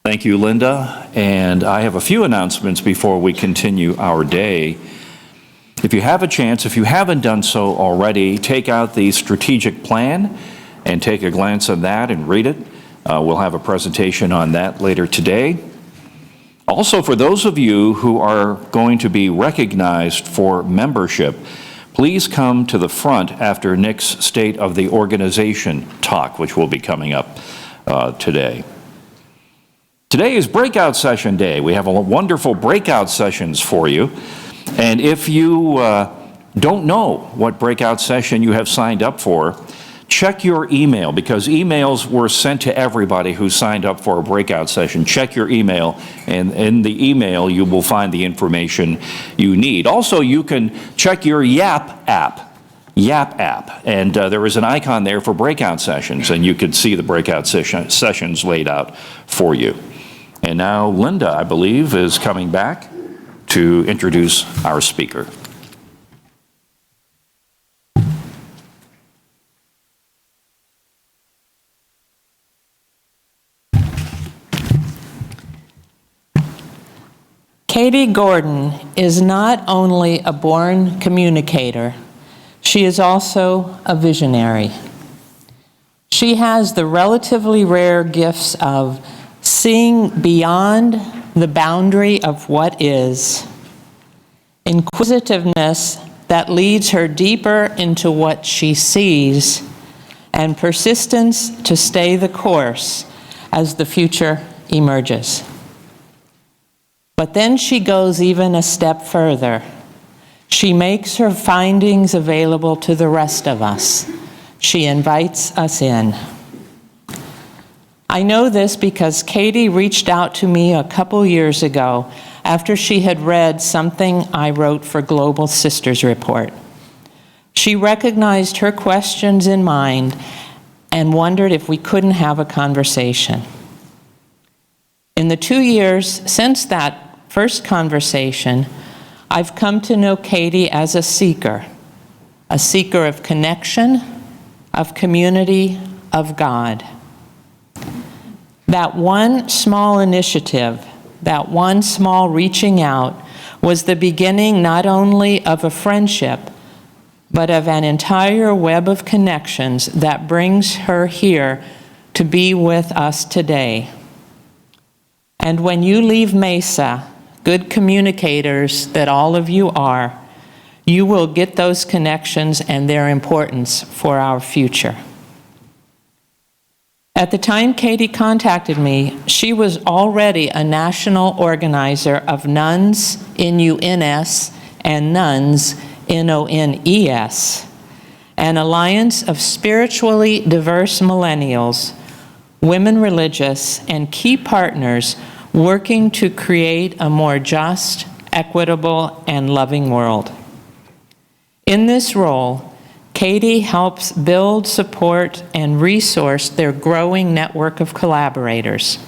Thank you, Linda. And I have a few announcements before we continue our day. If you have a chance, if you haven't done so already, take out the strategic plan and take a glance at that and read it. We'll have a presentation on that later today. Also, for those of you who are going to be recognized for membership, please come to the front after Nick's State of the Organization talk, which will be coming up today. Today is breakout session day. We have a wonderful breakout sessions for you. And if you don't know what breakout session you have signed up for, check your email, because emails were sent to everybody who signed up for a breakout session. Check your email, and in the email you will find the information you need. Also, you can check your Yap app, and there is an icon there for breakout sessions, and you can see the breakout sessions laid out for you. And now Linda, I believe, is coming back to introduce our speaker. Katie Gordon is not only a born communicator, she is also a visionary. She has the relatively rare gifts of seeing beyond the boundary of what is, inquisitiveness that leads her deeper into what she sees, and persistence to stay the course as the future emerges. But then she goes even a step further. She makes her findings available to the rest of us. She invites us in. I know this because Katie reached out to me a couple years ago after she had read something I wrote for Global Sisters Report. She recognized her questions in mind and wondered if we couldn't have a conversation. In the 2 years since that first conversation, I've come to know Katie as a seeker of connection, of community, of God. That one small initiative, that one small reaching out, was the beginning not only of a friendship, but of an entire web of connections that brings her here to be with us today. And when you leave Mesa, good communicators that all of you are, you will get those connections and their importance for our future. At the time Katie contacted me, she was already a national organizer of Nuns, N-U-N-S, and Nuns, N-O-N-E-S, an alliance of spiritually diverse millennials, women religious, and key partners working to create a more just, equitable, and loving world. In this role, Katie helps build, support, and resource their growing network of collaborators.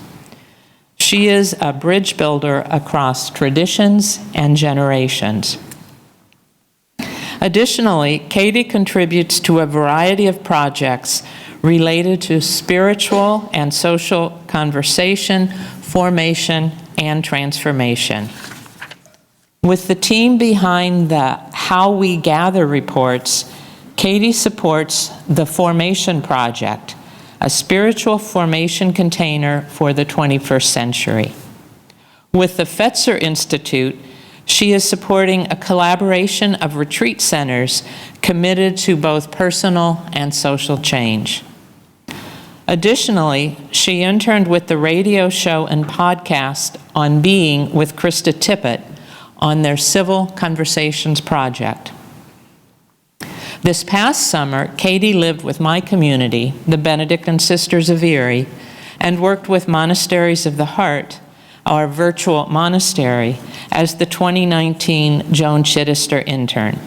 She is a bridge builder across traditions and generations. Additionally, Katie contributes to a variety of projects related to spiritual and social conversation, formation, and transformation. With the team behind the How We Gather reports, Katie supports the Formation Project, a spiritual formation container for the 21st century. With the Fetzer Institute, she is supporting a collaboration of retreat centers committed to both personal and social change. Additionally, she interned with the radio show and podcast On Being with Krista Tippett on their Civil Conversations project. This past summer, Katie lived with my community, the Benedictine Sisters of Erie, and worked with Monasteries of the Heart, our virtual monastery, as the 2019 Joan Chittister intern.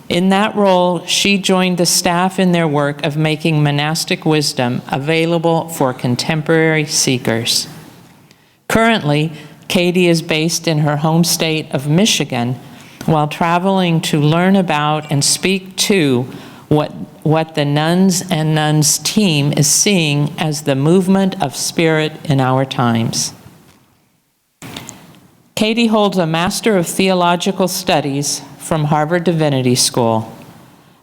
In that role, she joined the staff in their work of making monastic wisdom available for contemporary seekers. Currently, Katie is based in her home state of Michigan while traveling to learn about and speak to what the Nuns and Nuns team is seeing as the movement of spirit in our times. Katie holds a Master of Theological Studies from Harvard Divinity School,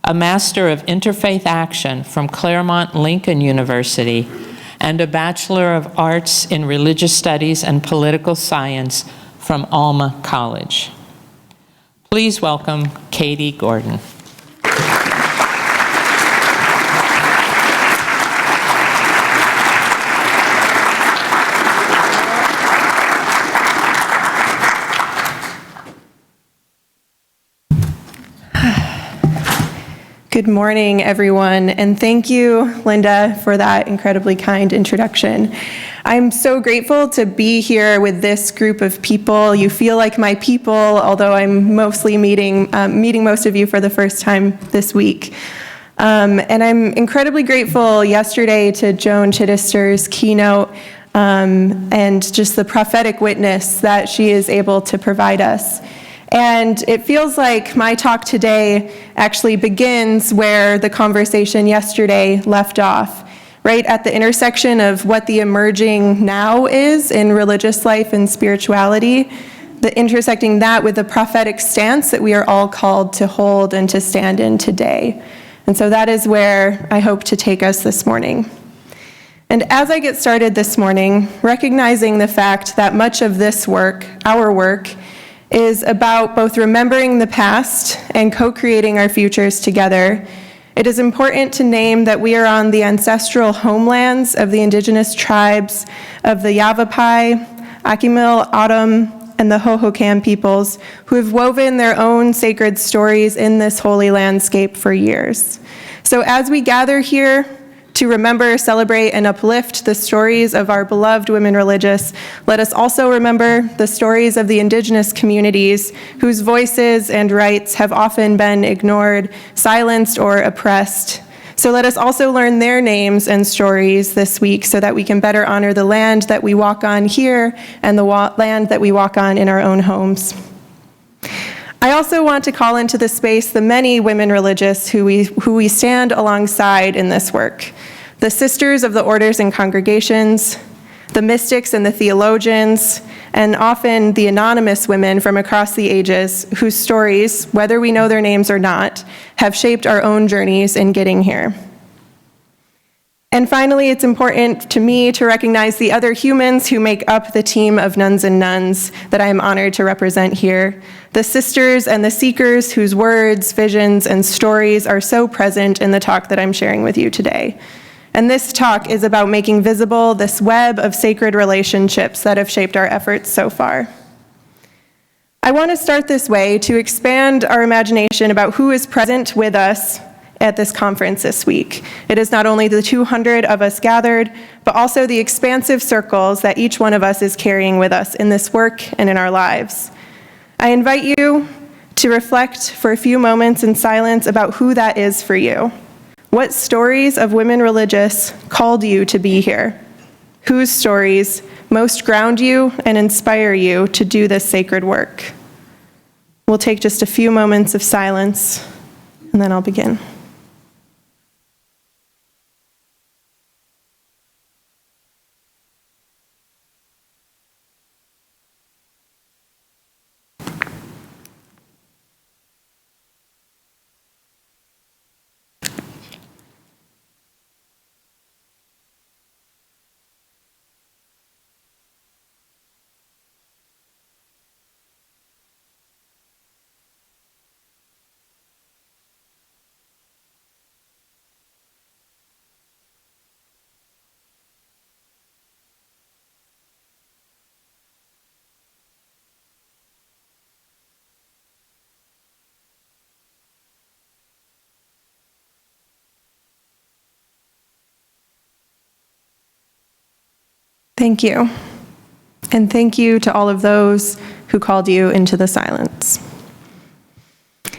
a Master of Interfaith Action from Claremont Lincoln University, and a Bachelor of Arts in Religious Studies and Political Science from Alma College. Please welcome Katie Gordon. Good morning, everyone, and thank you, Linda, for that incredibly kind introduction. I'm so grateful to be here with this group of people. You feel like my people, although I'm mostly meeting most of you for the first time this week. And I'm incredibly grateful yesterday to Joan Chittister's keynote and just the prophetic witness that she is able to provide us. And it feels like my talk today actually begins where the conversation yesterday left off, right at the intersection of what the emerging now is in religious life and spirituality, intersecting that with the prophetic stance that we are all called to hold and to stand in today. And so that is where I hope to take us this morning. And as I get started this morning, recognizing the fact that much of this work, our work, is about both remembering the past and co-creating our futures together, it is important to name that we are on the ancestral homelands of the indigenous tribes of the Yavapai, Akimel, O'odham, and the Hohokam peoples who have woven their own sacred stories in this holy landscape for years. So as we gather here to remember, celebrate, and uplift the stories of our beloved women religious, let us also remember the stories of the indigenous communities whose voices and rights have often been ignored, silenced, or oppressed. So let us also learn their names and stories this week so that we can better honor the land that we walk on here and the land that we walk on in our own homes. I also want to call into the space the many women religious who we stand alongside in this work. The sisters of the orders and congregations, the mystics and the theologians, and often the anonymous women from across the ages whose stories, whether we know their names or not, have shaped our own journeys in getting here. And finally, it's important to me to recognize the other humans who make up the team of Nuns and Nuns that I am honored to represent here. The sisters and the seekers whose words, visions, and stories are so present in the talk that I'm sharing with you today. And this talk is about making visible this web of sacred relationships that have shaped our efforts so far. I want to start this way to expand our imagination about who is present with us at this conference this week. It is not only the 200 of us gathered, but also the expansive circles that each one of us is carrying with us in this work and in our lives. I invite you to reflect for a few moments in silence about who that is for you. What stories of women religious called you to be here? Whose stories most ground you and inspire you to do this sacred work? We'll take just a few moments of silence, and then I'll begin. Thank you. And thank you to all of those who called you into the silence.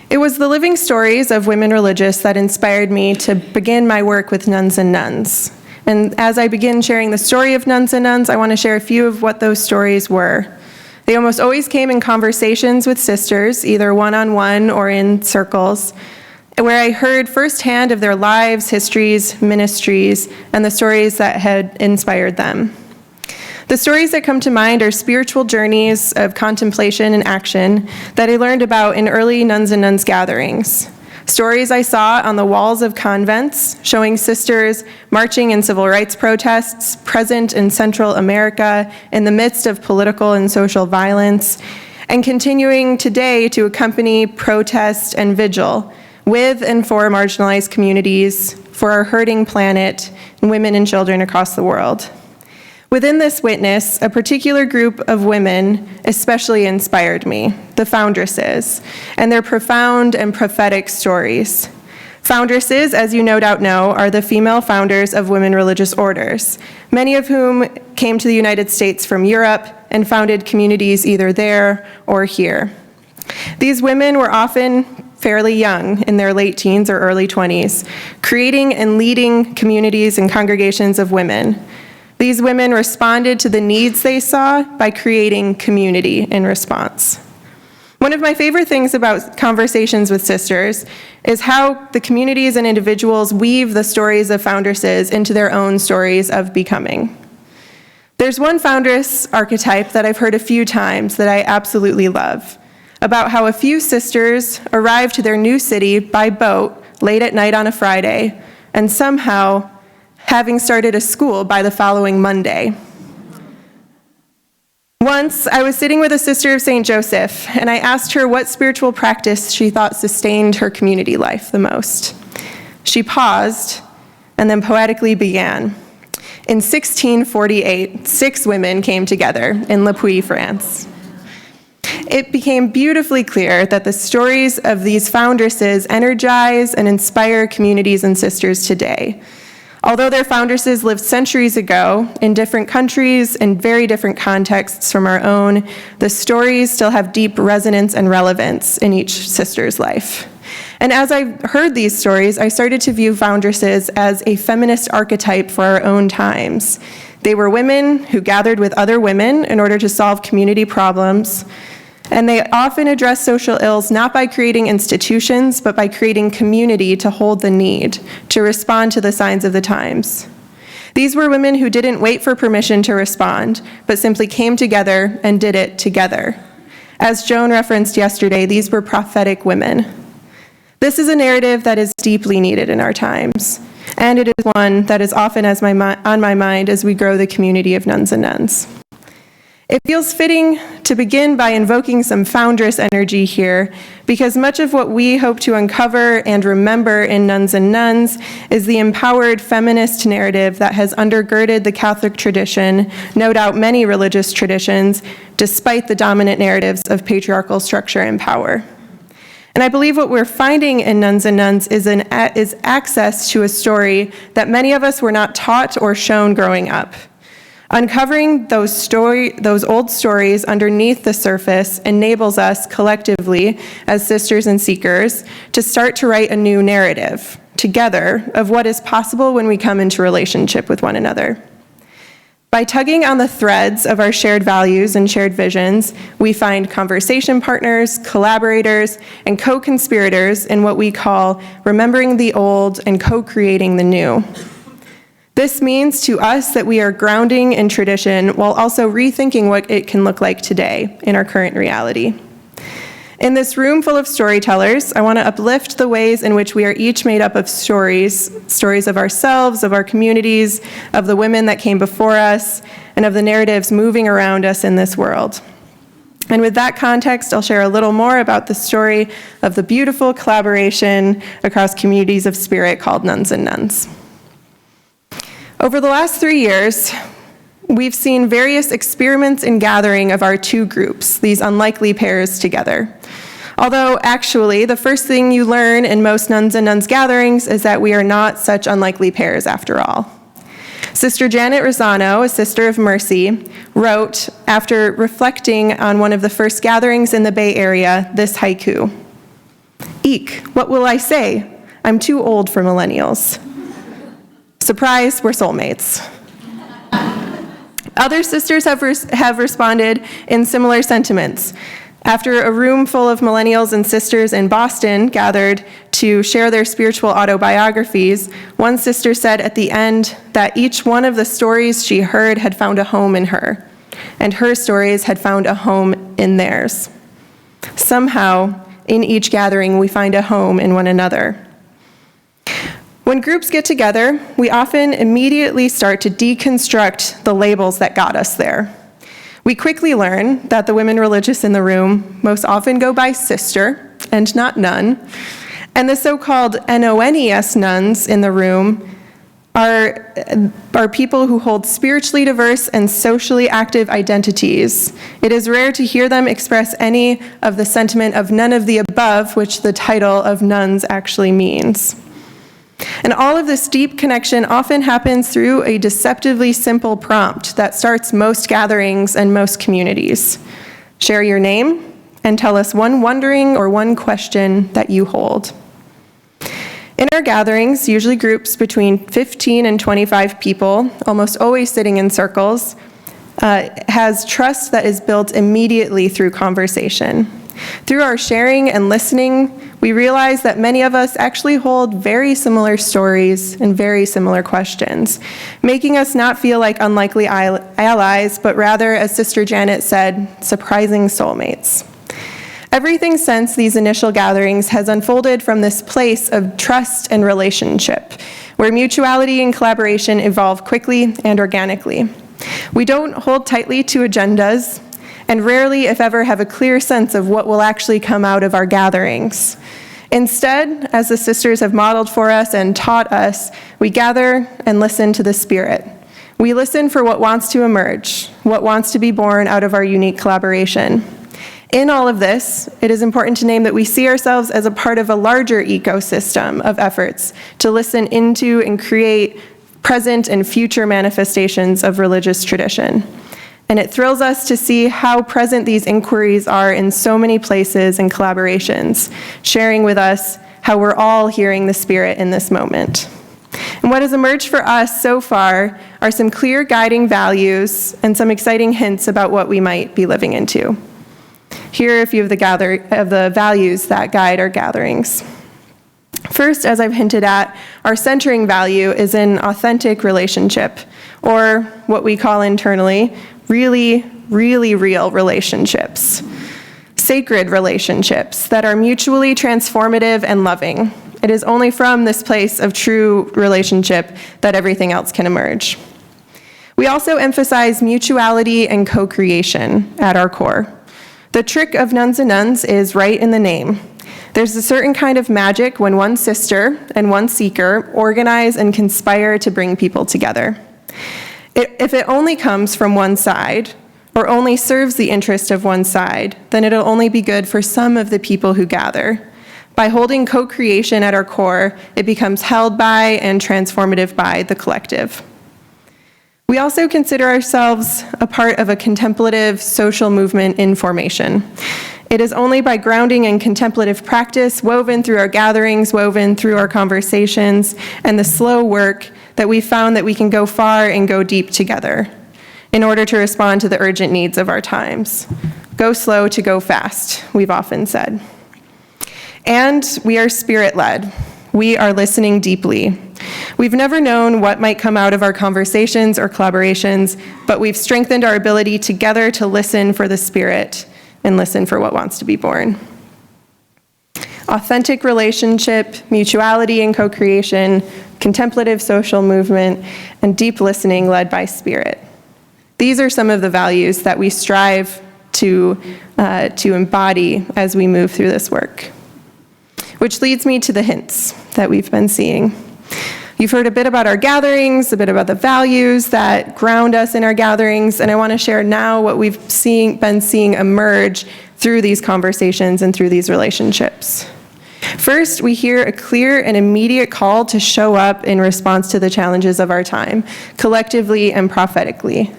It was the living stories of women religious that inspired me to begin my work with Nuns and Nuns. And as I begin sharing the story of Nuns and Nuns, I want to share a few of what those stories were. They almost always came in conversations with sisters, either one-on-one or in circles. where I heard firsthand of their lives, histories, ministries, and the stories that had inspired them. The stories that come to mind are spiritual journeys of contemplation and action that I learned about in early Nuns and Nuns gatherings. Stories I saw on the walls of convents, showing sisters marching in civil rights protests, present in Central America in the midst of political and social violence, and continuing today to accompany protest and vigil with and for marginalized communities, for our hurting planet, and women and children across the world. Within this witness, a particular group of women especially inspired me, the foundresses, and their profound and prophetic stories. Foundresses, as you no doubt know, are the female founders of women religious orders, many of whom came to the United States from Europe and founded communities either there or here. These women were often fairly young, in their late teens or early 20s, creating and leading communities and congregations of women. These women responded to the needs they saw by creating community in response. One of my favorite things about conversations with sisters is how the communities and individuals weave the stories of foundresses into their own stories of becoming. There's one foundress archetype that I've heard a few times that I absolutely love, about how a few sisters arrive to their new city by boat late at night on a Friday, and somehow having started a school by the following Monday. Once, I was sitting with a sister of St. Joseph, and I asked her what spiritual practice she thought sustained her community life the most. She paused, and then poetically began. In 1648, 6 women came together in Le Puy, France. It became beautifully clear that the stories of these foundresses energize and inspire communities and sisters today. Although their foundresses lived centuries ago in different countries and very different contexts from our own, the stories still have deep resonance and relevance in each sister's life. And as I heard these stories, I started to view foundresses as a feminist archetype for our own times. They were women who gathered with other women in order to solve community problems. And they often address social ills not by creating institutions, but by creating community to hold the need, to respond to the signs of the times. These were women who didn't wait for permission to respond, but simply came together and did it together. As Joan referenced yesterday, these were prophetic women. This is a narrative that is deeply needed in our times, and it is one that is often on my mind as we grow the community of nuns and nuns. It feels fitting to begin by invoking some foundress energy here, because much of what we hope to uncover and remember in Nuns and Nuns is the empowered feminist narrative that has undergirded the Catholic tradition, no doubt many religious traditions, despite the dominant narratives of patriarchal structure and power. And I believe what we're finding in Nuns and Nuns is access to a story that many of us were not taught or shown growing up. Uncovering those old stories underneath the surface enables us collectively, as sisters and seekers, to start to write a new narrative together of what is possible when we come into relationship with one another. By tugging on the threads of our shared values and shared visions, we find conversation partners, collaborators, and co-conspirators in what we call remembering the old and co-creating the new. This means to us that we are grounding in tradition while also rethinking what it can look like today in our current reality. In this room full of storytellers, I want to uplift the ways in which we are each made up of stories of ourselves, of our communities, of the women that came before us, and of the narratives moving around us in this world. And with that context, I'll share a little more about the story of the beautiful collaboration across communities of spirit called Nuns and Nuns. Over the last 3 years, we've seen various experiments in gathering of our two groups, these unlikely pairs together. Although actually, the first thing you learn in most Nuns and Nuns gatherings is that we are not such unlikely pairs after all. Sister Janet Rosano, a sister of Mercy, wrote, after reflecting on one of the first gatherings in the Bay Area, this haiku. Eek, what will I say? I'm too old for millennials. Surprise, we're soulmates. Other sisters have responded in similar sentiments. After a room full of millennials and sisters in Boston gathered to share their spiritual autobiographies, one sister said at the end that each one of the stories she heard had found a home in her, and her stories had found a home in theirs. Somehow, in each gathering, we find a home in one another. When groups get together, we often immediately start to deconstruct the labels that got us there. We quickly learn that the women religious in the room most often go by sister and not nun, and the so-called NONES nuns in the room are people who hold spiritually diverse and socially active identities. It is rare to hear them express any of the sentiment of none of the above, which the title of nuns actually means. And all of this deep connection often happens through a deceptively simple prompt that starts most gatherings and most communities. Share your name and tell us one wondering or one question that you hold. In our gatherings, usually groups between 15 and 25 people, almost always sitting in circles, has trust that is built immediately through conversation. Through our sharing and listening, we realize that many of us actually hold very similar stories and very similar questions, making us not feel like unlikely allies, but rather, as Sister Janet said, surprising soulmates. Everything since these initial gatherings has unfolded from this place of trust and relationship, where mutuality and collaboration evolve quickly and organically. We don't hold tightly to agendas, and rarely, if ever, have a clear sense of what will actually come out of our gatherings. Instead, as the sisters have modeled for us and taught us, we gather and listen to the Spirit. We listen for what wants to emerge, what wants to be born out of our unique collaboration. In all of this, it is important to name that we see ourselves as a part of a larger ecosystem of efforts to listen into and create present and future manifestations of religious tradition. And it thrills us to see how present these inquiries are in so many places and collaborations, sharing with us how we're all hearing the Spirit in this moment. And what has emerged for us so far are some clear guiding values and some exciting hints about what we might be living into. Here are a few of the values that guide our gatherings. First, as I've hinted at, our centering value is an authentic relationship, or what we call internally, really, really real relationships. Sacred relationships that are mutually transformative and loving. It is only from this place of true relationship that everything else can emerge. We also emphasize mutuality and co-creation at our core. The trick of Nuns and Nuns is right in the name. There's a certain kind of magic when one sister and one seeker organize and conspire to bring people together. If it only comes from one side, or only serves the interest of one side, then it'll only be good for some of the people who gather. By holding co-creation at our core, it becomes held by and transformative by the collective. We also consider ourselves a part of a contemplative social movement in formation. It is only by grounding in contemplative practice, woven through our gatherings, woven through our conversations, and the slow work that we found that we can go far and go deep together in order to respond to the urgent needs of our times. Go slow to go fast, we've often said. And we are Spirit-led. We are listening deeply. We've never known what might come out of our conversations or collaborations, but we've strengthened our ability together to listen for the Spirit and listen for what wants to be born. Authentic relationship, mutuality and co-creation, contemplative social movement, and deep listening led by Spirit. These are some of the values that we strive to embody as we move through this work. Which leads me to the hints that we've been seeing. You've heard a bit about our gatherings, a bit about the values that ground us in our gatherings, and I want to share now what we've been seeing emerge through these conversations and through these relationships. First, we hear a clear and immediate call to show up in response to the challenges of our time, collectively and prophetically.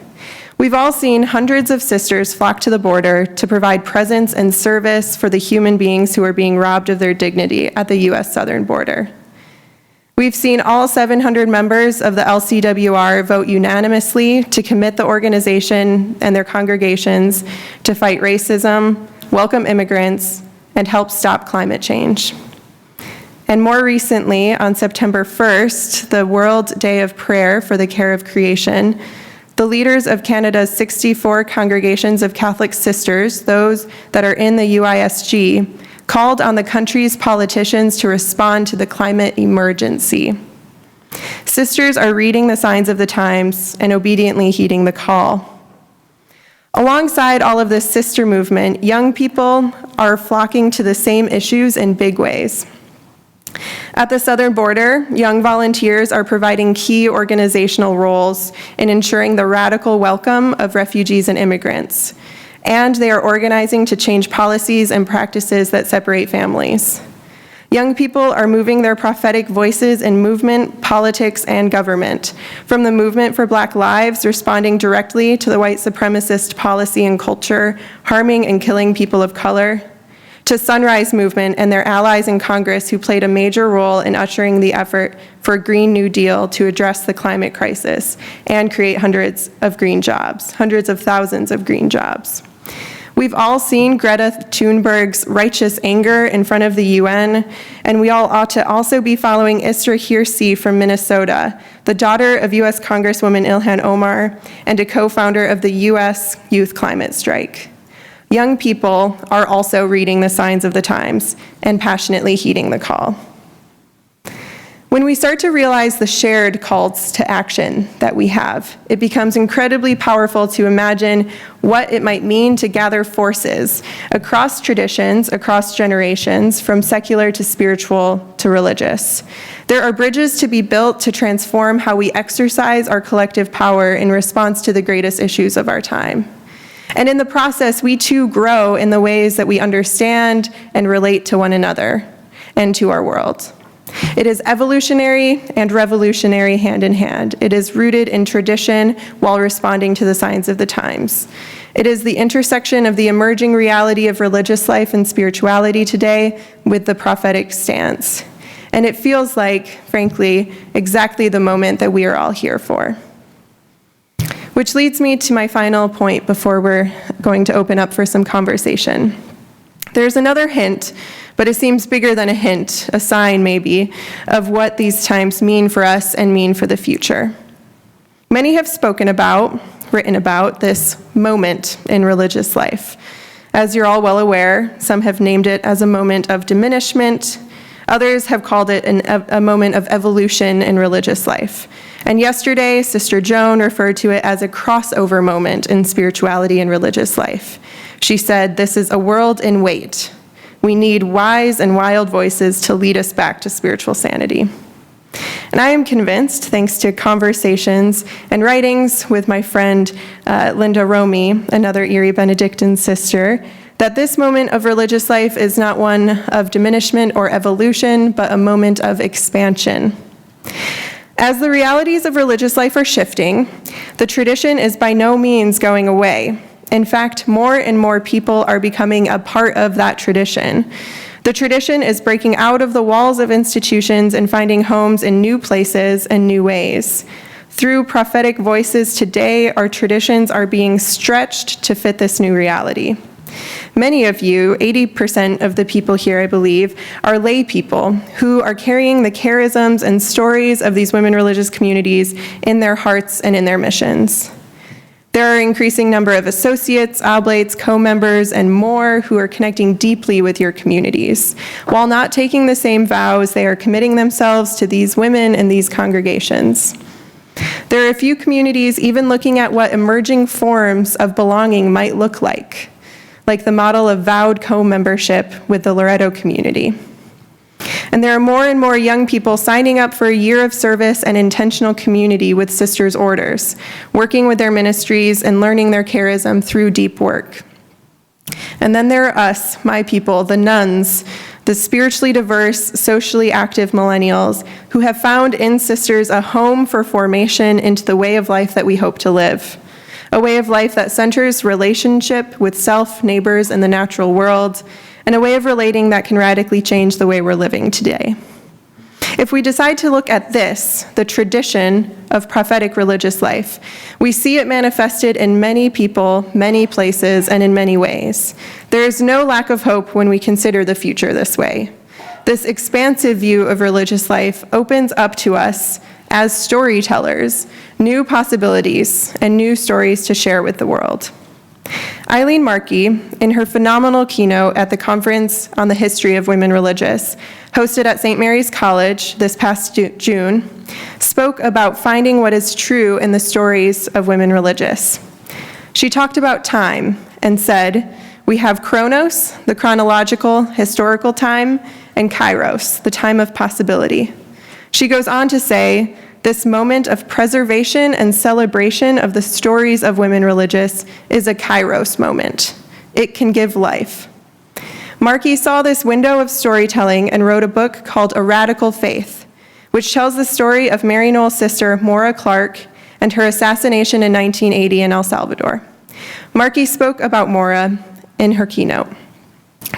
We've all seen hundreds of sisters flock to the border to provide presence and service for the human beings who are being robbed of their dignity at the U.S. southern border. We've seen all 700 members of the LCWR vote unanimously to commit the organization and their congregations to fight racism, welcome immigrants, and help stop climate change. And more recently, on September 1st, the World Day of Prayer for the Care of Creation, the leaders of Canada's 64 congregations of Catholic sisters, those that are in the UISG, called on the country's politicians to respond to the climate emergency. Sisters are reading the signs of the times and obediently heeding the call. Alongside all of this sister movement, young people are flocking to the same issues in big ways. At the southern border, young volunteers are providing key organizational roles in ensuring the radical welcome of refugees and immigrants, and they are organizing to change policies and practices that separate families. Young people are moving their prophetic voices in movement, politics, and government, from the movement for Black lives responding directly to the white supremacist policy and culture harming and killing people of color, to Sunrise Movement and their allies in Congress who played a major role in ushering the effort for a Green New Deal to address the climate crisis and create hundreds of green jobs, hundreds of thousands of green jobs. We've all seen Greta Thunberg's righteous anger in front of the UN, and we all ought to also be following Isra Hirsi from Minnesota, the daughter of U.S. Congresswoman Ilhan Omar and a co-founder of the U.S. Youth Climate Strike. Young people are also reading the signs of the times and passionately heeding the call. When we start to realize the shared calls to action that we have, it becomes incredibly powerful to imagine what it might mean to gather forces across traditions, across generations, from secular to spiritual to religious. There are bridges to be built to transform how we exercise our collective power in response to the greatest issues of our time. And in the process, we too grow in the ways that we understand and relate to one another and to our world. It is evolutionary and revolutionary hand in hand. It is rooted in tradition while responding to the signs of the times. It is the intersection of the emerging reality of religious life and spirituality today with the prophetic stance. And it feels like, frankly, exactly the moment that we are all here for. Which leads me to my final point before we're going to open up for some conversation. There's another hint, but it seems bigger than a hint, a sign maybe, of what these times mean for us and mean for the future. Many have spoken about, written about, this moment in religious life. As you're all well aware, some have named it as a moment of diminishment. Others have called it a moment of evolution in religious life. And yesterday, Sister Joan referred to it as a crossover moment in spirituality and religious life. She said, "This is a world in wait. We need wise and wild voices to lead us back to spiritual sanity." And I am convinced, thanks to conversations and writings with my friend Linda Romy, another Erie Benedictine sister, that this moment of religious life is not one of diminishment or evolution, but a moment of expansion. As the realities of religious life are shifting, the tradition is by no means going away. In fact, more and more people are becoming a part of that tradition. The tradition is breaking out of the walls of institutions and finding homes in new places and new ways. Through prophetic voices today, our traditions are being stretched to fit this new reality. Many of you, 80% of the people here, I believe, are lay people who are carrying the charisms and stories of these women religious communities in their hearts and in their missions. There are an increasing number of associates, oblates, co-members, and more who are connecting deeply with your communities. While not taking the same vows, they are committing themselves to these women and these congregations. There are a few communities even looking at what emerging forms of belonging might look like the model of vowed co-membership with the Loretto community. And there are more and more young people signing up for a year of service and intentional community with Sisters' Orders, working with their ministries and learning their charism through deep work. And then there are us, my people, the nuns, the spiritually diverse, socially active millennials who have found in Sisters a home for formation into the way of life that we hope to live. A way of life that centers relationship with self, neighbors, and the natural world, and a way of relating that can radically change the way we're living today. If we decide to look at this, the tradition of prophetic religious life, we see it manifested in many people, many places, and in many ways. There is no lack of hope when we consider the future this way. This expansive view of religious life opens up to us, as storytellers, new possibilities and new stories to share with the world. Eileen Markey, in her phenomenal keynote at the Conference on the History of Women Religious, hosted at St. Mary's College this past June, spoke about finding what is true in the stories of women religious. She talked about time and said, "We have Chronos, the chronological, historical time, and Kairos, the time of possibility." She goes on to say, "This moment of preservation and celebration of the stories of women religious is a Kairos moment. It can give life." Markey saw this window of storytelling and wrote a book called A Radical Faith, which tells the story of Mary Noel's sister, Maura Clark, and her assassination in 1980 in El Salvador. Markey spoke about Maura in her keynote.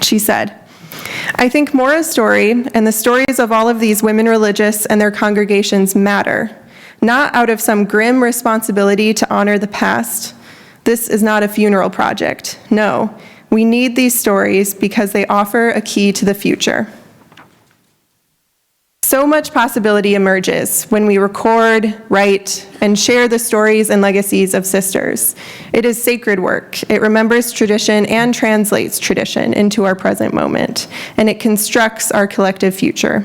She said, "I think Maura's story and the stories of all of these women religious and their congregations matter, not out of some grim responsibility to honor the past. This is not a funeral project. No, we need these stories because they offer a key to the future." So much possibility emerges when we record, write, and share the stories and legacies of sisters. It is sacred work. It remembers tradition and translates tradition into our present moment, and it constructs our collective future.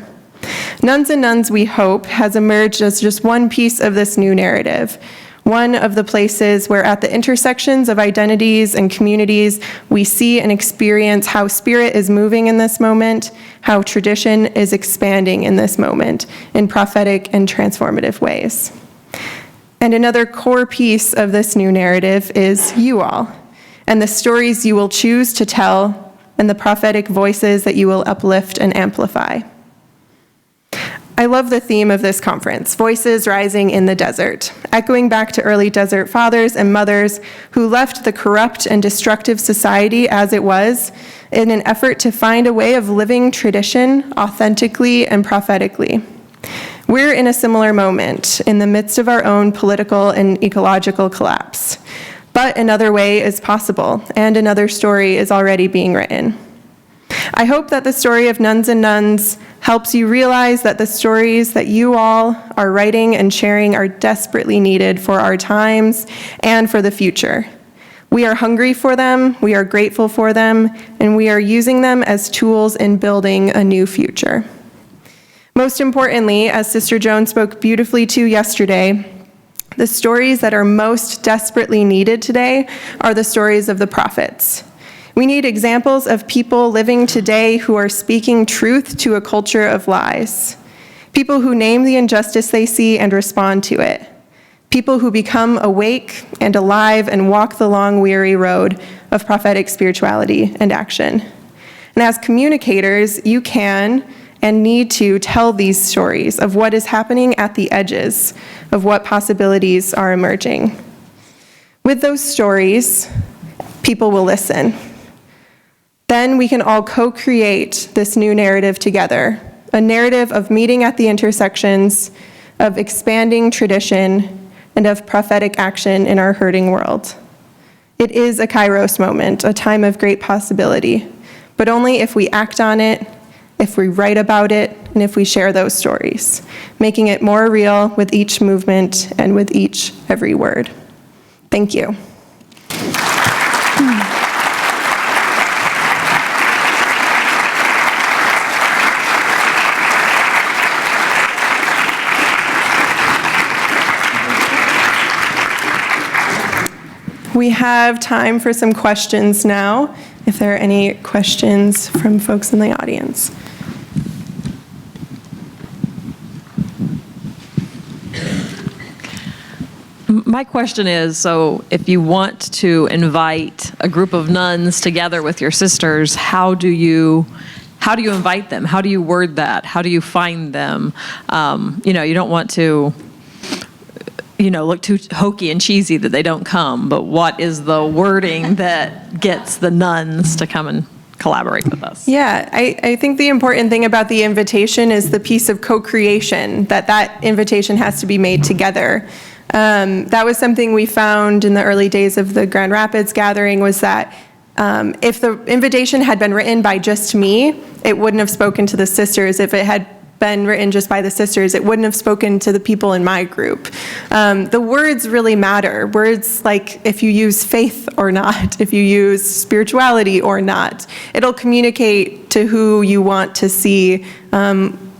Nuns and Nuns, we hope, has emerged as just one piece of this new narrative, one of the places where at the intersections of identities and communities, we see and experience how spirit is moving in this moment, how tradition is expanding in this moment in prophetic and transformative ways. And another core piece of this new narrative is you all, and the stories you will choose to tell, and the prophetic voices that you will uplift and amplify. I love the theme of this conference, Voices Rising in the Desert, echoing back to early desert fathers and mothers who left the corrupt and destructive society as it was in an effort to find a way of living tradition authentically and prophetically. We're in a similar moment in the midst of our own political and ecological collapse. But another way is possible, and another story is already being written. I hope that the story of Nuns and Nuns helps you realize that the stories that you all are writing and sharing are desperately needed for our times and for the future. We are hungry for them, we are grateful for them, and we are using them as tools in building a new future. Most importantly, as Sister Joan spoke beautifully to yesterday, the stories that are most desperately needed today are the stories of the prophets. We need examples of people living today who are speaking truth to a culture of lies. People who name the injustice they see and respond to it. People who become awake and alive and walk the long, weary road of prophetic spirituality and action. And as communicators, you can and need to tell these stories of what is happening at the edges of what possibilities are emerging. With those stories, people will listen. Then we can all co-create this new narrative together, a narrative of meeting at the intersections, of expanding tradition, and of prophetic action in our hurting world. It is a Kairos moment, a time of great possibility, but only if we act on it, if we write about it, and if we share those stories, making it more real with each movement and with every word. Thank you. We have time for some questions now, if there are any questions from folks in the audience. My question is, so if you want to invite a group of nuns together with your sisters, how do you invite them? How do you word that? How do you find them? You don't want to look too hokey and cheesy that they don't come, but what is the wording that gets the nuns to come collaborate with us. Yeah, I think the important thing about the invitation is the piece of co-creation, that invitation has to be made together. That was something we found in the early days of the Grand Rapids gathering, was that if the invitation had been written by just me, it wouldn't have spoken to the sisters. If it had been written just by the sisters, it wouldn't have spoken to the people in my group. The words really matter. Words like if you use faith or not, if you use spirituality or not, it'll communicate to who you want to see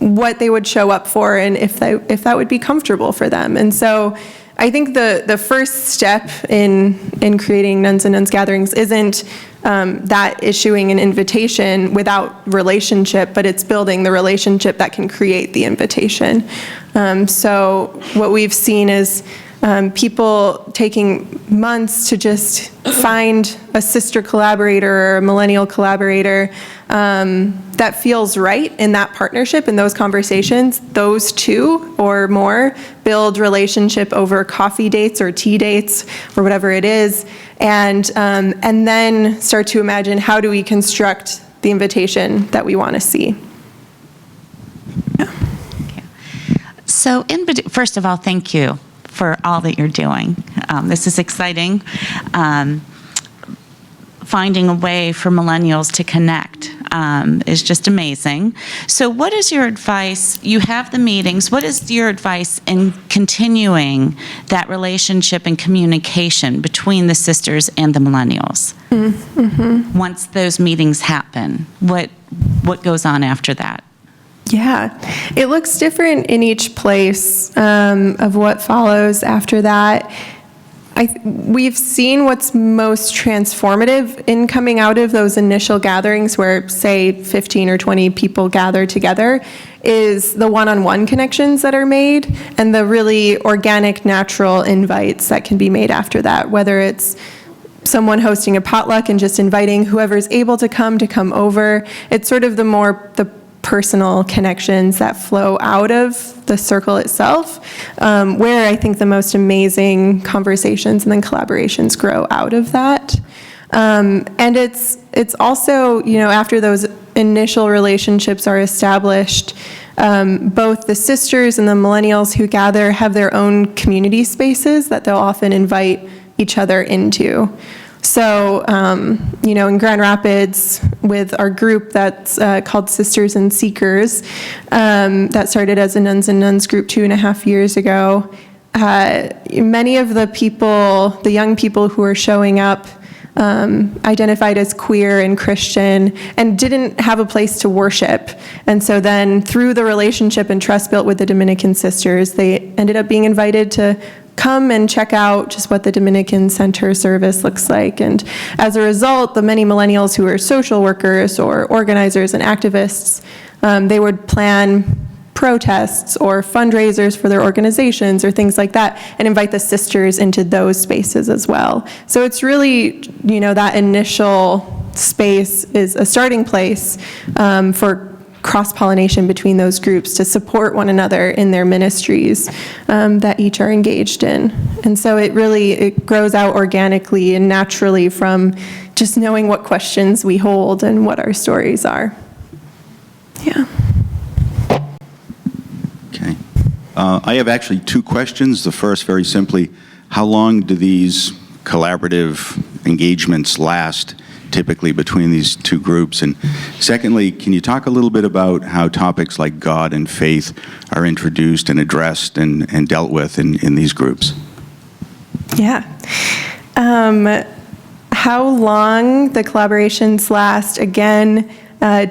what they would show up for and if that would be comfortable for them. And so I think the first step in creating Nuns and Nuns gatherings isn't that issuing an invitation without relationship, but it's building the relationship that can create the invitation. So what we've seen is people taking months to just find a sister collaborator or a millennial collaborator that feels right in that partnership, in those conversations. Those two or more build relationship over coffee dates or tea dates or whatever it is, and then start to imagine, how do we construct the invitation that we want to see? So, first of all, thank you for all that you're doing. This is exciting. Finding a way for millennials to connect is just amazing. So what is your advice? You have the meetings. What is your advice in continuing that relationship and communication between the sisters and the millennials? Mm-hmm. Once those meetings happen, what goes on after that? Yeah, it looks different in each place of what follows after that. We've seen what's most transformative in coming out of those initial gatherings where, say, 15 or 20 people gather together is the one-on-one connections that are made and the really organic, natural invites that can be made after that, whether it's someone hosting a potluck and just inviting whoever's able to come over. It's sort of the personal connections that flow out of the circle itself, where I think the most amazing conversations and then collaborations grow out of that. And it's also, after those initial relationships are established, both the sisters and the millennials who gather have their own community spaces that they'll often invite each other into. So, in Grand Rapids, with our group that's called Sisters and Seekers, that started as a Nuns and Nuns group 2.5 years ago, many of the young people who are showing up identified as queer and Christian and didn't have a place to worship. And so then through the relationship and trust built with the Dominican sisters, they ended up being invited to come and check out just what the Dominican Center service looks like. And as a result, the many millennials who are social workers or organizers and activists, they would plan protests or fundraisers for their organizations or things like that and invite the sisters into those spaces as well. So it's really, that initial space is a starting place for cross-pollination between those groups to support one another in their ministries that each are engaged in. And so it grows out organically and naturally from just knowing what questions we hold and what our stories are. Yeah. Okay. I have actually two questions. The first, very simply, how long do these collaborative engagements last typically between these two groups? And secondly, can you talk a little bit about how topics like God and faith are introduced and addressed and dealt with in these groups? Yeah. How long the collaborations last, again,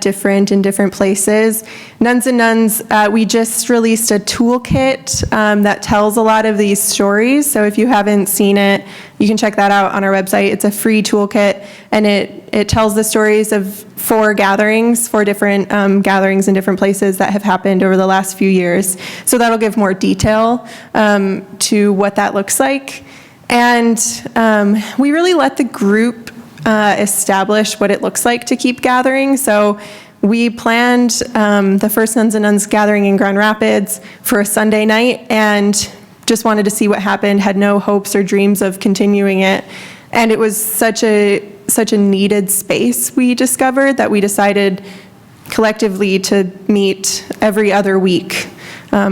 different in different places. Nuns and Nuns, we just released a toolkit that tells a lot of these stories. So if you haven't seen it, you can check that out on our website. It's a free toolkit, and it tells the stories of 4 different gatherings in different places that have happened over the last few years. So that'll give more detail to what that looks like. And we really let the group establish what it looks like to keep gathering. So we planned the first Nuns and Nuns gathering in Grand Rapids for a Sunday night and just wanted to see what happened, had no hopes or dreams of continuing it. And it was such a such a needed space, we discovered, that we decided collectively to meet every other week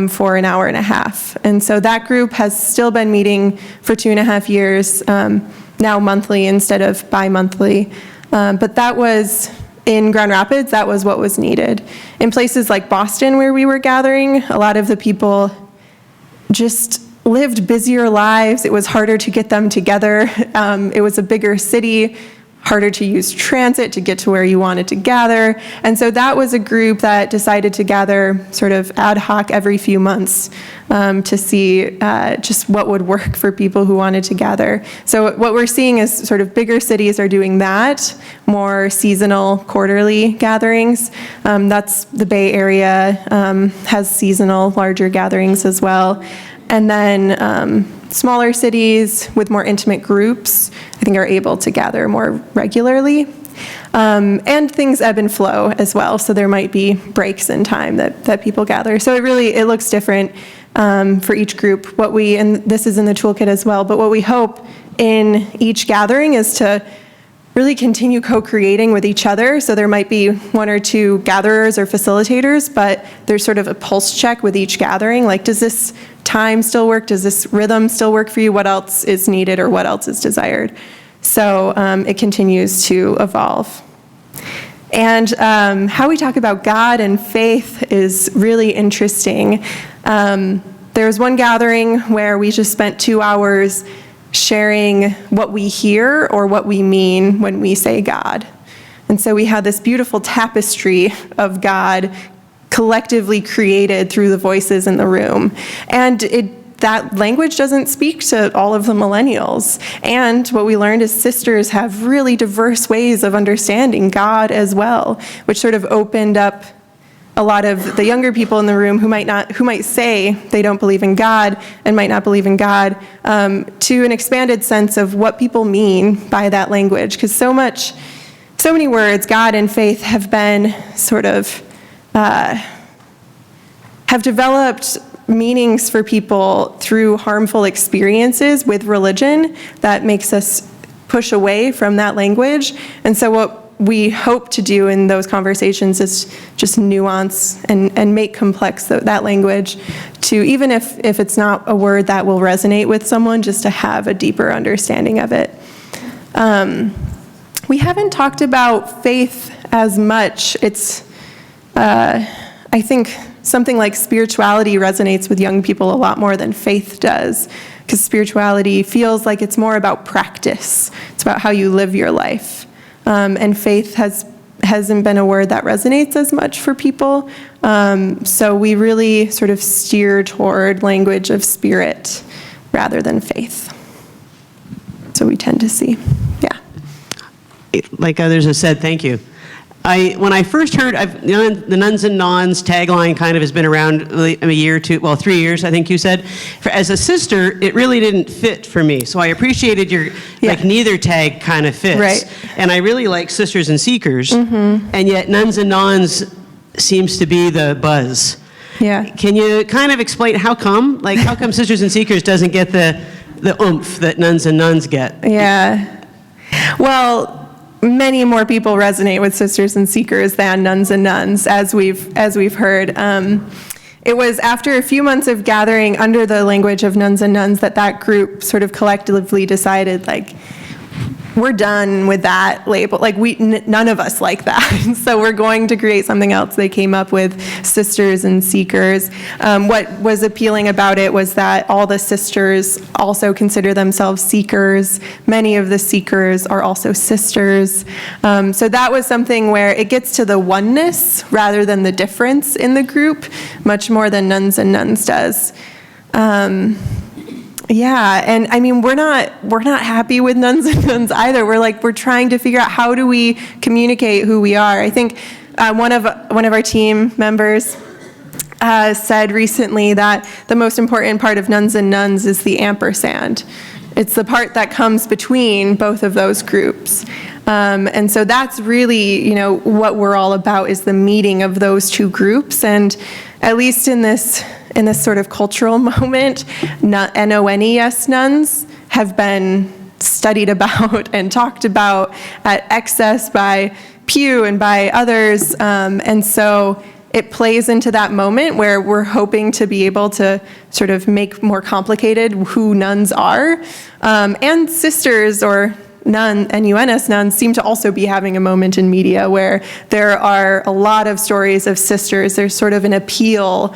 for an hour and a half. And so that group has still been meeting for 2.5 years, now monthly instead of bi-monthly. But that was, in Grand Rapids, that was what was needed. In places like Boston, where we were gathering, a lot of the people just lived busier lives. It was harder to get them together. It was a bigger city, harder to use transit to get to where you wanted to gather. And so that was a group that decided to gather sort of ad hoc every few months to see just what would work for people who wanted to gather. So what we're seeing is sort of bigger cities are doing that, more seasonal quarterly gatherings. That's the Bay Area has seasonal larger gatherings as well. And then smaller cities with more intimate groups, I think, are able to gather more regularly. And things ebb and flow as well, so there might be breaks in time that people gather. So it looks different for each group. And this is in the toolkit as well, but what we hope in each gathering is to really continue co-creating with each other. So there might be 1 or 2 gatherers or facilitators, but there's sort of a pulse check with each gathering. Like, does this time still work? Does this rhythm still work for you? What else is needed or what else is desired? So it continues to evolve. And how we talk about God and faith is really interesting. There was one gathering where we just spent 2 hours sharing what we hear or what we mean when we say God. And so we had this beautiful tapestry of God collectively created through the voices in the room. And that language doesn't speak to all of the millennials. And what we learned is sisters have really diverse ways of understanding God as well, which sort of opened up a lot of the younger people in the room who might say they don't believe in God and might not believe in God, to an expanded sense of what people mean by that language. Because so many words, God and faith, have been sort of, have developed meanings for people through harmful experiences with religion that makes us push away from that language. And so what we hope to do in those conversations is just nuance and make complex that language to, even if it's not a word that will resonate with someone, just to have a deeper understanding of it. We haven't talked about faith as much. It's, I think something like spirituality resonates with young people a lot more than faith does, because spirituality feels like it's more about practice. It's about how you live your life. And faith hasn't been a word that resonates as much for people. So we really sort of steer toward language of spirit rather than faith. So we tend to see, yeah. Like others have said, thank you. When I first heard, the Nuns and Nuns tagline kind of has been around a year or 2, well, 3 years, I think you said. As a sister, it really didn't fit for me. So I appreciated your, like, neither tag kind of fits. Right. And I really like Sisters and Seekers. Mm-hmm. And yet Nuns and Nuns seems to be the buzz. Yeah. Can you kind of explain how come? Like, how come Sisters and Seekers doesn't get the oomph that Nuns and Nuns get? Yeah. Well, many more people resonate with Sisters and Seekers than Nuns and Nuns, as we've heard. It was after a few months of gathering under the language of Nuns and Nuns that group sort of collectively decided, like, we're done with that label. Like, none of us like that. So we're going to create something else. They came up with Sisters and Seekers. What was appealing about it was that all the sisters also consider themselves seekers. Many of the seekers are also sisters. So that was something where it gets to the oneness rather than the difference in the group, much more than Nuns and Nuns does. Yeah, and I mean, we're not happy with Nuns and Nuns either. We're trying to figure out, how do we communicate who we are. I think one of our team members said recently that the most important part of Nuns and Nuns is the ampersand. It's the part that comes between both of those groups. And so that's really, what we're all about, is the meeting of those two groups. And at least in this sort of cultural moment, NONES nuns have been studied about and talked about at excess by Pew and by others. And so it plays into that moment where we're hoping to be able to sort of make more complicated who nuns are. And sisters or NUNS nuns seem to also be having a moment in media where there are a lot of stories of sisters. There's sort of an appeal,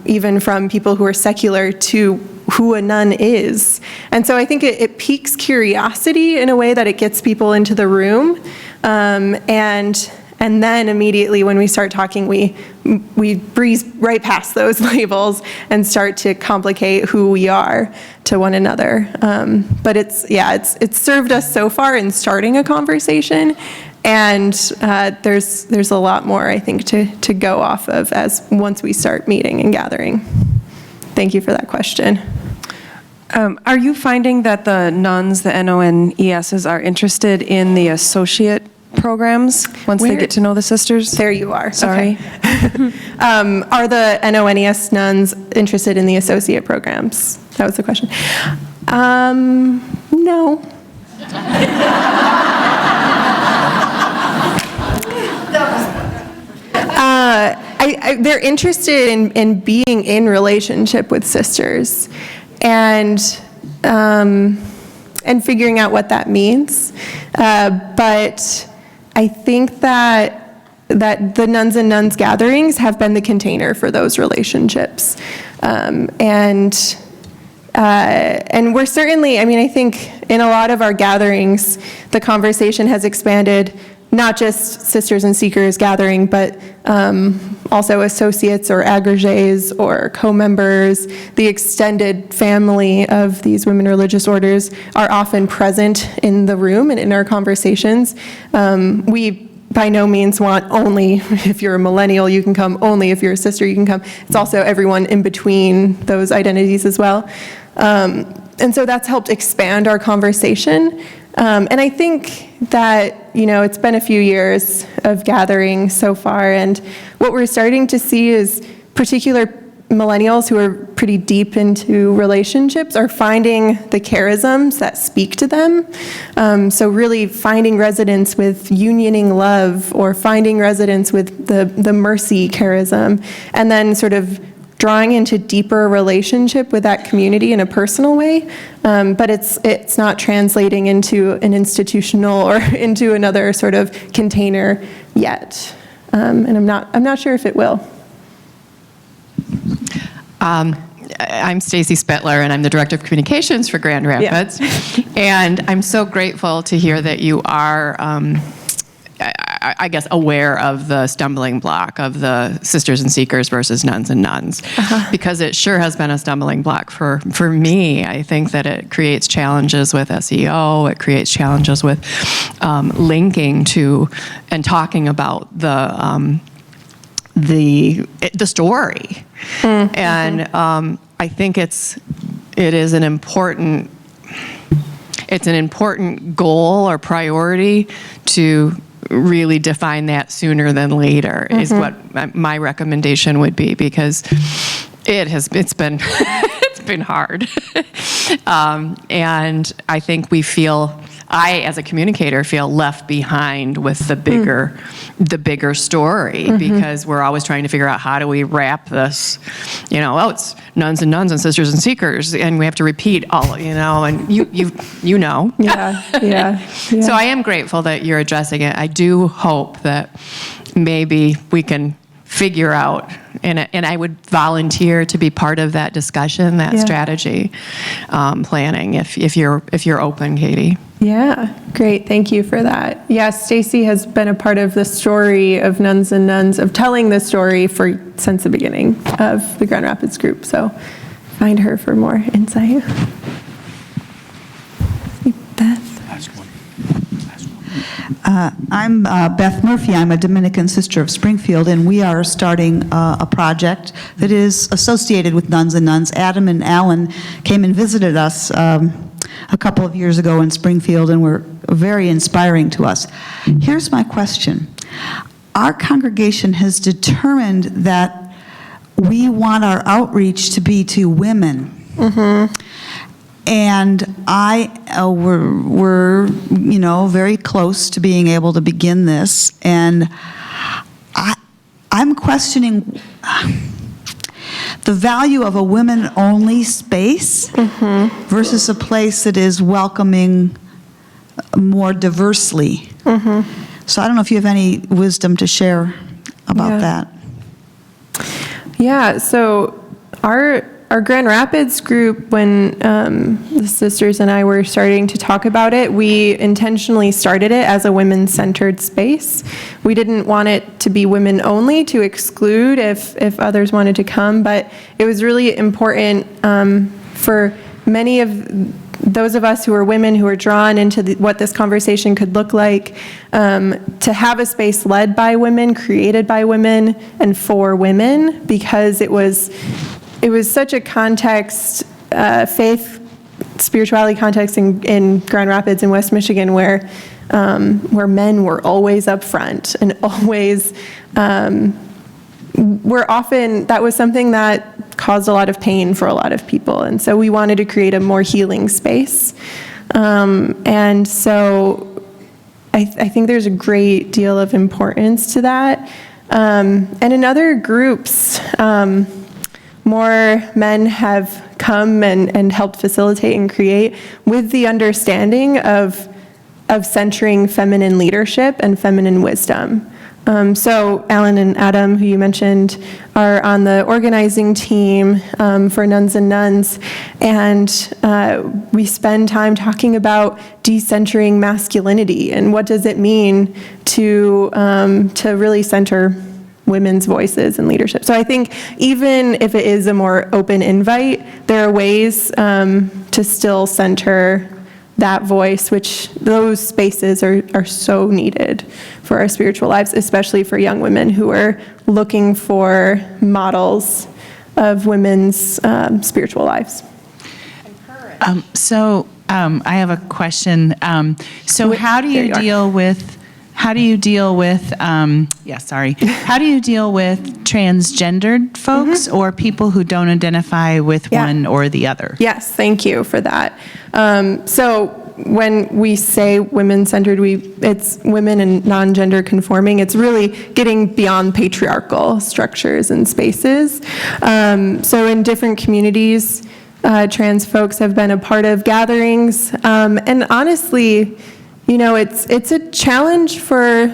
even from people who are secular, to who a nun is. And so I think it piques curiosity in a way that it gets people into the room. And then immediately when we start talking, we breeze right past those labels and start to complicate who we are to one another. But it's served us so far in starting a conversation, and there's a lot more, I think, to go off of once we start meeting and gathering. Thank you for that question. Are you finding that the nuns, the NONESs, are interested in the associate programs once they get to know the sisters? There you are. Sorry. Okay. Are the NONES nuns interested in the associate programs? That was the question. No. They're interested in being in relationship with sisters and figuring out what that means. But I think that the Nuns and Nuns gatherings have been the container for those relationships. And we're certainly, I think in a lot of our gatherings, the conversation has expanded, not just Sisters and Seekers gathering, but also associates or agrégés or co-members. The extended family of these women religious orders are often present in the room and in our conversations. We by no means want only if you're a millennial you can come, only if you're a sister you can come. It's also everyone in between those identities as well. And so that's helped expand our conversation. And I think that, it's been a few years of gathering so far, and what we're starting to see is particular millennials who are pretty deep into relationships are finding the charisms that speak to them. So really finding resonance with unioning love, or finding resonance with the mercy charism, and then sort of drawing into deeper relationship with that community in a personal way, but it's not translating into an institutional or into another sort of container yet, and I'm not sure if it will. I'm Stacy Spittler, and I'm the Director of Communications for Grand Rapids. Yeah. And I'm so grateful to hear that you are, I guess, aware of the stumbling block of the Sisters and Seekers versus Nuns and Nuns, because it sure has been a stumbling block for me. I think that it creates challenges with SEO. It creates challenges with linking to and talking about the story. Mm-hmm. And I think it is an important goal or priority to really define that sooner than later, mm-hmm. is what my recommendation would be, because it's been it's been hard. And I think I, as a communicator, feel left behind with the bigger story, mm-hmm. because we're always trying to figure out how do we wrap this, it's nuns and nuns and sisters and seekers, and we have to repeat all, and you know. Yeah. So I am grateful that you're addressing it. I do hope that maybe we can figure out, and I would volunteer to be part of that discussion, that strategy planning, if you're open, Katie. Yeah, great. Thank you for that. Yes, Stacy has been a part of the story of Nuns and Nuns, of telling the story since the beginning of the Grand Rapids group. So find her for more insight. Beth. I'm Beth Murphy. I'm a Dominican Sister of Springfield, and we are starting a project that is associated with Nuns and Nuns. Adam and Alan came and visited us a couple of years ago in Springfield, and were very inspiring to us. Here's my question. Our congregation has determined that we want our outreach to be to women. Mm-hmm. And I we're very close to being able to begin this, and I'm questioning the value of a women-only space versus a place that is welcoming more diversely. So I don't know if you have any wisdom to share about that. Yeah, so our Grand Rapids group, when the sisters and I were starting to talk about it, we intentionally started it as a women-centered space. We didn't want it to be women only, to exclude if others wanted to come, but it was really important for many of those of us who are women who are drawn into what this conversation could look like, to have a space led by women, created by women, and for women, because it was such a context, faith, spirituality context in Grand Rapids in West Michigan where men were always up front and always that was something that caused a lot of pain for a lot of people. And so we wanted to create a more healing space. And so I think there's a great deal of importance to that. And in other groups, more men have come and helped facilitate and create with the understanding of centering feminine leadership and feminine wisdom. So Alan and Adam, who you mentioned, are on the organizing team for Nuns and Nuns, and we spend time talking about decentering masculinity and what does it mean to really center women's voices and leadership. So I think even if it is a more open invite, there are ways to still center that voice, which those spaces are so needed for our spiritual lives, especially for young women who are looking for models of women's spiritual lives. I have a question. How do you deal with transgendered folks or people who don't identify with one or the other? Yes, thank you for that. So when we say women-centered, it's women and non-gender conforming. It's really getting beyond patriarchal structures and spaces. So in different communities, trans folks have been a part of gatherings. And honestly, it's a challenge for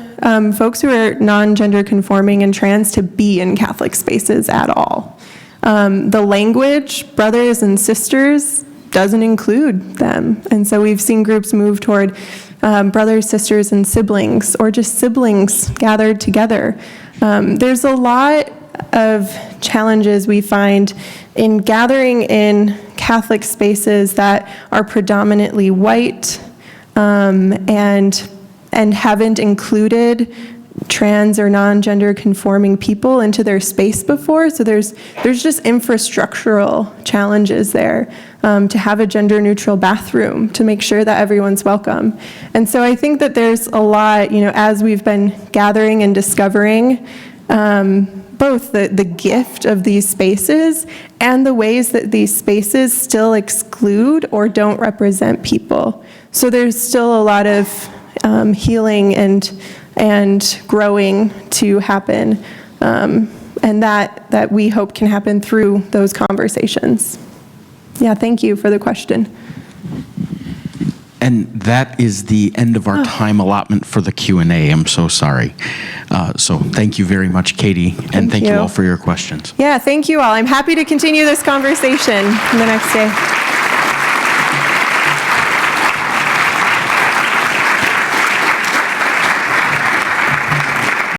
folks who are non-gender conforming and trans to be in Catholic spaces at all. The language, brothers and sisters, doesn't include them. And so we've seen groups move toward brothers, sisters, and siblings, or just siblings gathered together. There's a lot of challenges we find in gathering in Catholic spaces that are predominantly white, and haven't included trans or non-gender conforming people into their space before. So there's just infrastructural challenges there, to have a gender neutral bathroom, to make sure that everyone's welcome. And so I think that there's a lot, as we've been gathering and discovering, both the gift of these spaces and the ways that these spaces still exclude or don't represent people. So there's still a lot of healing and growing to happen, and that we hope can happen through those conversations. Yeah, thank you for the question. And that is the end of our time allotment for the Q&A. I'm so sorry. So thank you very much, Katie, and thank you all for your questions. Yeah, thank you all. I'm happy to continue this conversation the next day.